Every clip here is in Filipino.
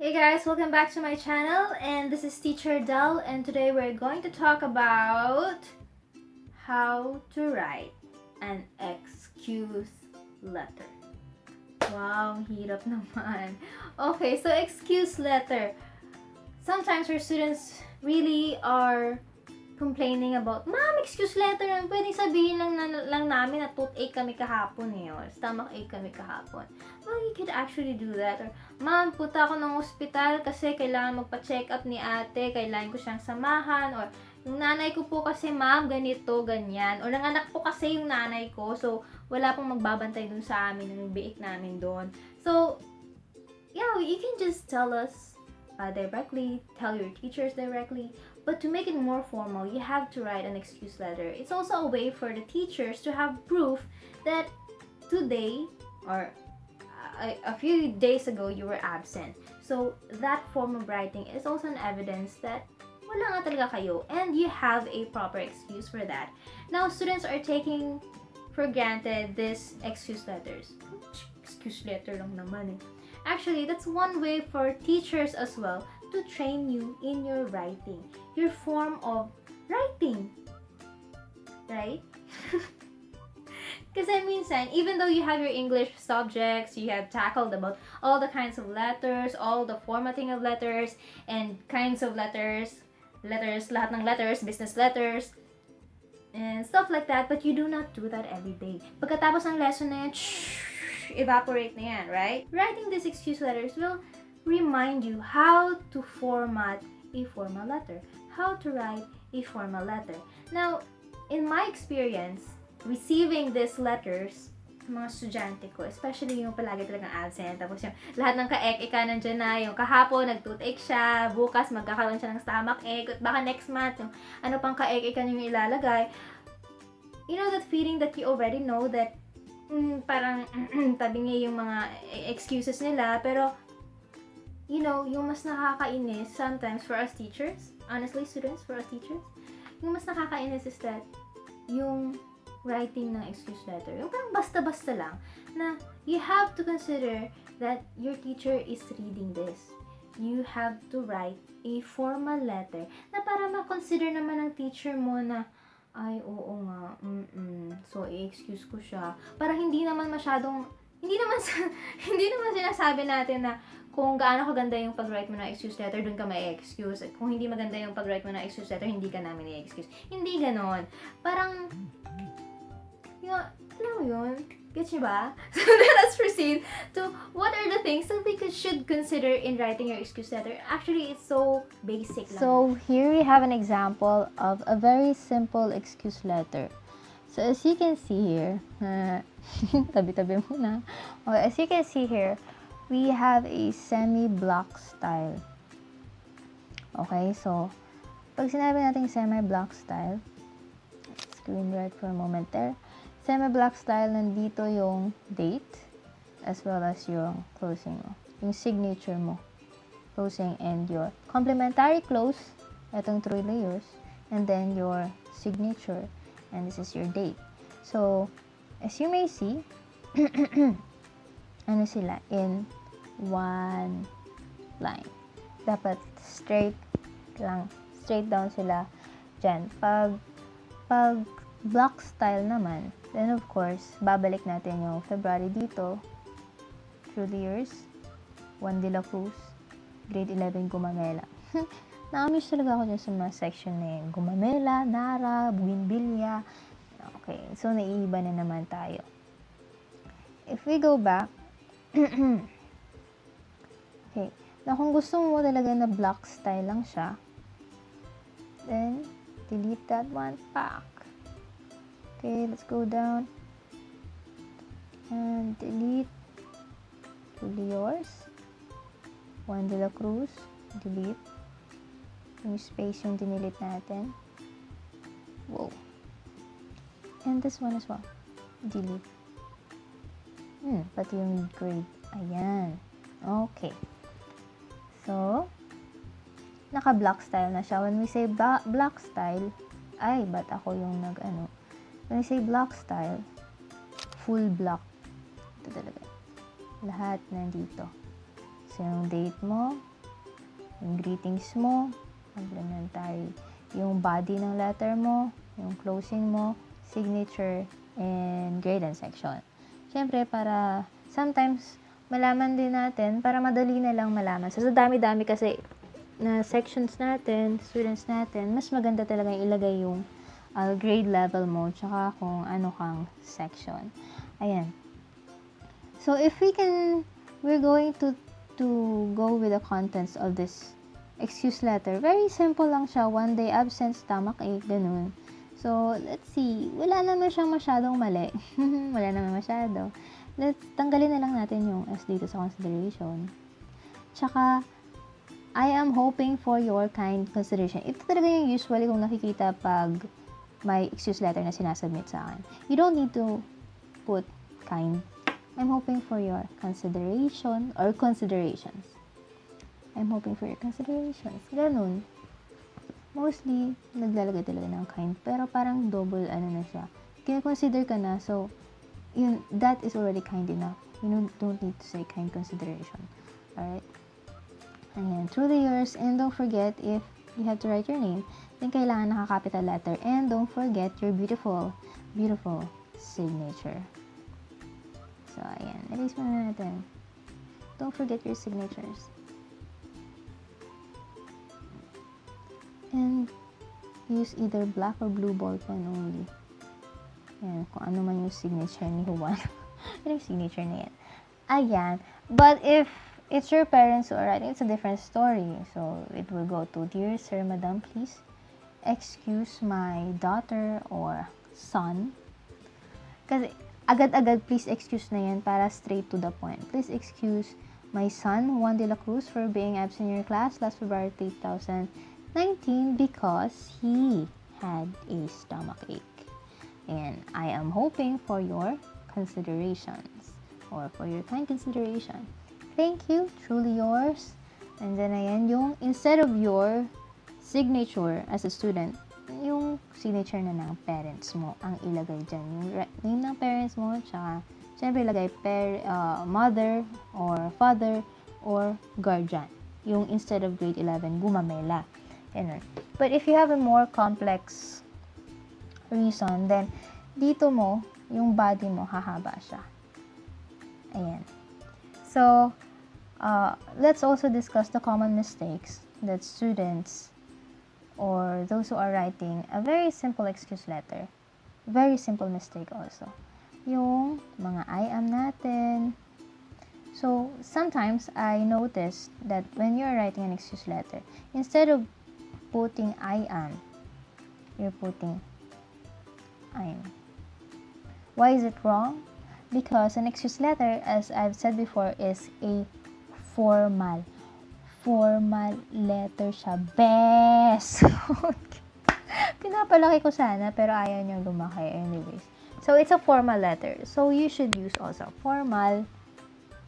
Hey guys, welcome back to my channel, and this is Teacher Del, and today we're going to talk about how to write an excuse letter. Wow, hirap naman. Okay, so excuse letter. Sometimes our students really are complaining about, Ma'am, excuse letter, pwedeng sabihin lang namin na toothache kami kahapon or stomachache kami kahapon. Well, you could actually do that. Or, Ma'am, punta ako ng ospital kasi kailangan magpa-check up ni ate, kailangan ko siyang samahan, or yung nanay ko po kasi, ma'am, ganito, ganyan. Or nanganak po kasi yung nanay ko, so wala pong magbabantay dun sa amin, ng biik namin doon. So, yeah, you can just tell us directly, tell your teachers directly. But to make it more formal, you have to write an excuse letter. It's also a way for the teachers to have proof that today or a few days ago you were absent. So that form of writing is also an evidence that wala nga talaga kayo, and you have a proper excuse for that. Now, students are taking for granted this excuse letters. Excuse letter lang naman eh. Actually, that's one way for teachers as well to train you in your writing, your form of writing, right? Kasi minsan, even though you have your English subjects, you have tackled about all the kinds of letters, all the formatting of letters, and kinds of letters, lahat ng letters, business letters, and stuff like that, but you do not do that every day. Pagkatapos ng lesson na yan, evaporate na yan, right? Writing these excuse letters will remind you how to format a formal letter, how to write a formal letter. Now, in my experience, receiving these letters, mga estudyante ko, especially yung palagi talagang absent, tapos yung lahat ng ka-ek-eka nandyan na, yung kahapon, nag-toothache siya, bukas magkakaroon siya ng stomachache, at baka next month, yung ano pang ka-ek-eka yung ilalagay. You know that feeling that you already know that parang tabi niya yung mga excuses nila, pero you know, yung mas nakakainis sometimes for us teachers, honestly students, for us teachers, yung mas nakakainis is that yung writing ng excuse letter, yung parang basta-basta lang, na you have to consider that your teacher is reading this. You have to write a formal letter na para ma-consider naman ng teacher mo na ay, oo nga, so i-excuse ko siya. Para hindi naman masyadong, hindi naman sinasabi natin na kung gaano kaganda yung pag-write mo ng excuse letter, dun ka ma-excuse. At kung hindi maganda yung pag-write mo ng excuse letter, hindi ka namin i-excuse. Hindi ganon. Parang, alam mo yun? Gets niyo ba? So let us proceed to what are the things that we should consider in writing your excuse letter. Actually, it's so basic lang. So here we have an example of a very simple excuse letter. So as you can see here, tabi-tabi muna. Okay, as you can see here, we have a semi-block style. Okay, so pag sinabi natin semi-block style, screen right for a moment there. Semi-block style, nandito yung date as well as yung closing mo, yung signature mo, closing, and your complementary close, itong 3 layers, and then your signature, and this is your date. So as you may see, ano sila, in one line. Dapat straight down sila dyan. Pag block style naman, then of course, babalik natin yung February dito, through the years, Juan de la Cruz, grade 11 Gumamela. Nakamiss talaga ako dyan sa mga section na yun. Gumamela, Nara, Buenvilla. Okay, so naiiba na naman tayo. If we go back, okay, na kung gusto mo talaga na block style lang siya, then delete that one, pack. Okay, let's go down and delete fully yours, Juan de la Cruz, delete yung space yung dinilit natin. Whoa. And this one as well, delete. Pati yung grade. Ayan. Okay. So, naka-block style na siya. When we say block style, ay, ba't ako yung when we say block style, full block. Ito talaga. Lahat nandito. So, yung date mo, yung greetings mo, complimentary. Yung body ng letter mo, yung closing mo, signature, and grade and section. Siyempre, para sometimes malaman din natin, para madali na lang malaman. So, sa dami-dami kasi na sections natin, students natin, mas maganda talaga ilagay yung grade level mo, tsaka kung ano kang section. Ayan. So, if we're going to go with the contents of this excuse letter. Very simple lang siya. 1 day absent, stomach ache, ganun. So, let's see. Wala naman siyang masyadong mali. Wala naman masyado. Tanggalin na lang natin yung S dito sa consideration. Tsaka, I am hoping for your kind consideration. Ito talaga yung usually kung nakikita pag may excuse letter na sinasubmit sa akin. You don't need to put kind. I'm hoping for your consideration or considerations. I'm hoping for your considerations. Ganun. Mostly, naglalagay talaga ng kind. Pero parang double na siya. Kina-consider ka na, so, that is already kind enough. You don't need to say kind consideration. Alright? Ayan, truly yours. And don't forget, if you have to write your name, then kailangan naka-capital letter. And don't forget your beautiful, beautiful signature. So, ayan. Erase muna natin. Don't forget your signatures. And use either black or blue ball pen only. Ayan, kung ano man yung signature ni Juan. Ano yung signature na yan? Ayan. But if it's your parents who are writing, it's a different story. So, it will go to, Dear Sir, Madam, please excuse my daughter or son. Kasi, agad-agad, please excuse na yan para straight to the point. Please excuse my son, Juan de la Cruz, for being absent in your class last February 2019 because he had a stomach ache. And I am hoping for your considerations or for your kind consideration. Thank you, truly yours. And then ayan, yung instead of your signature as a student, yung signature na ng parents mo ang ilagay dyan. Yung name ng parents mo, tsaka syempre ilagay mother or father or guardian. Yung instead of grade 11, gumamela. Ganun. But if you have a more complex reason, then dito mo, yung body mo, hahaba siya. Ayan. So, let's also discuss the common mistakes that students or those who are writing a very simple excuse letter. Very simple mistake also. Yung mga I am natin. So, sometimes I noticed that when you're writing an excuse letter, instead of putting I am, you're putting I'm. Why is it wrong? Because an excuse letter, as I've said before, is a formal letter siya. Best! Pinapalaki ko sana, pero ayaw niyang lumaki anyways. So, it's a formal letter. So, you should use also formal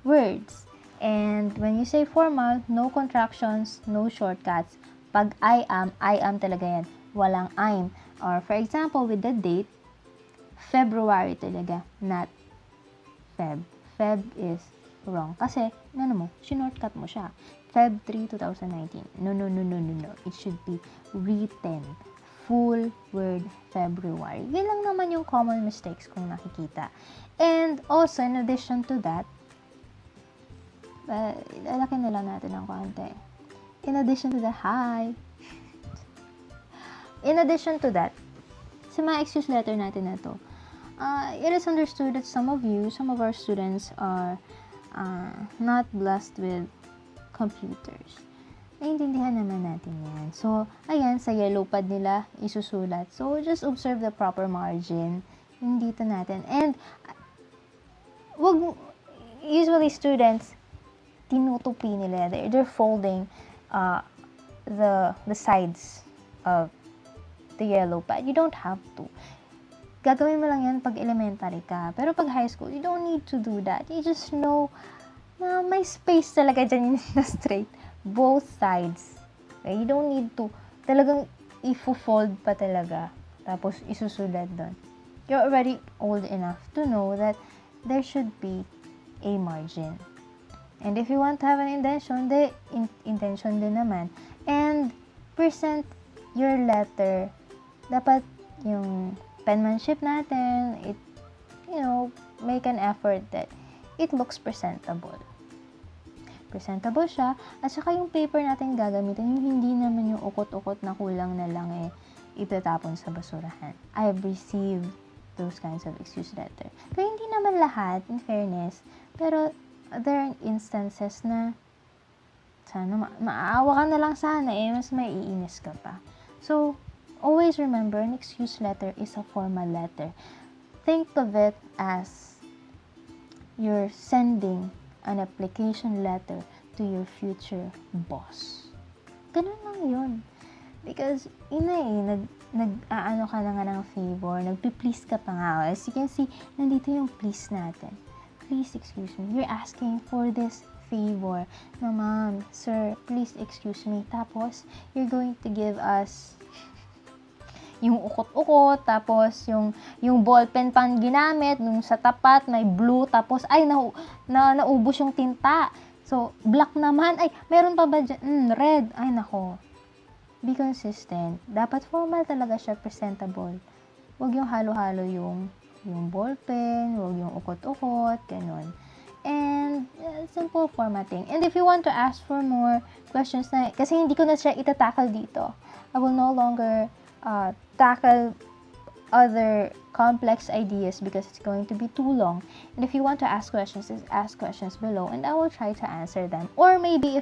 words. And when you say formal, no contractions, no shortcuts. Pag I am talaga yan. Walang I'm. Or, for example, with the date, February talaga, not Feb. Feb is wrong. Kasi, shortcut mo siya. Feb 3, 2019. No. It should be written. Full word February. Yun lang naman yung common mistakes kung nakikita. And also, in addition to that, lalaki na lang natin ng konti. In addition to that, In addition to that, sa mga excuse letter natin na to, it is understood that some of our students are not blessed with computers. Naiintindihan naman natin yan. So, ayan, sa yellow pad nila, isusulat. So, just observe the proper margin. Yung dito natin. And, usually students, tinutupi nila. They're folding the sides of the yellow pad. You don't have to. Gagawin mo lang yan pag elementary ka. Pero pag high school, you don't need to do that. You just know na may space talaga dyan na straight. Both sides. Okay? You don't need to talagang i-fold pa talaga. Tapos isusulat doon. You're already old enough to know that there should be a margin. And if you want to have an intention, intention din naman. And present your letter. Dapat yung penmanship natin, make an effort that it looks presentable. Presentable siya. At saka yung paper natin gagamitin, yung hindi naman yung ukot-ukot na kulang na lang itatapon sa basurahan. I've received those kinds of excuse letter. Pero hindi naman lahat, in fairness. Pero there are instances na sana maawa ka na lang sana mas maiinis ka pa. So, always remember, an excuse letter is a formal letter. Think of it as you're sending an application letter to your future boss. Ganun lang yun. Because, nag-aano ka na nga ng favor, nagpi-please ka pa nga. As you can see, nandito yung please natin. Please excuse me. You're asking for this favor. Na, ma'am, sir, please excuse me. Tapos, you're going to give us yung ukot-ukot, tapos yung ballpen pang ginamit, nung sa tapat, may blue, tapos, naubos yung tinta. So, black naman. Ay, meron pa ba dyan? Red. Ay, nako. Be consistent. Dapat formal talaga siya, presentable. Huwag yung halo-halo yung ballpen, huwag yung ukot-ukot, ganun. And, simple formatting. And if you want to ask for more questions kasi hindi ko na siya itatakal dito. I will no longer tackle other complex ideas because it's going to be too long. And if you want to ask questions, ask questions below and I will try to answer them. Or maybe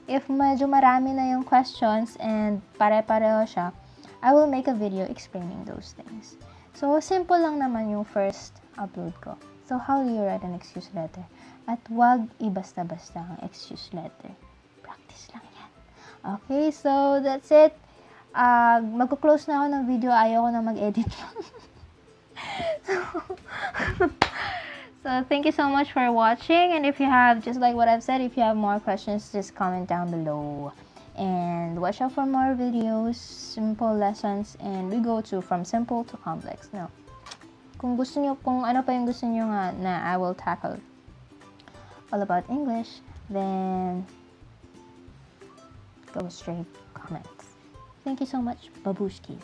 if medyo marami na yung questions and pare-pareho siya, I will make a video explaining those things. So, simple lang naman yung first upload ko. So, how do you write an excuse letter? At wag ibasta-basta ang excuse letter. Practice lang yan. Okay, so that's it. Magko-close na ako ng video. Ayaw ko na mag-edit. So, thank you so much for watching. And if you have, just like what I've said, if you have more questions, just comment down below. And watch out for more videos, simple lessons, and we go from simple to complex. No. Kung ano pa yung gusto nyo nga na I will tackle all about English, then go straight comments. Thank you so much. Babushki.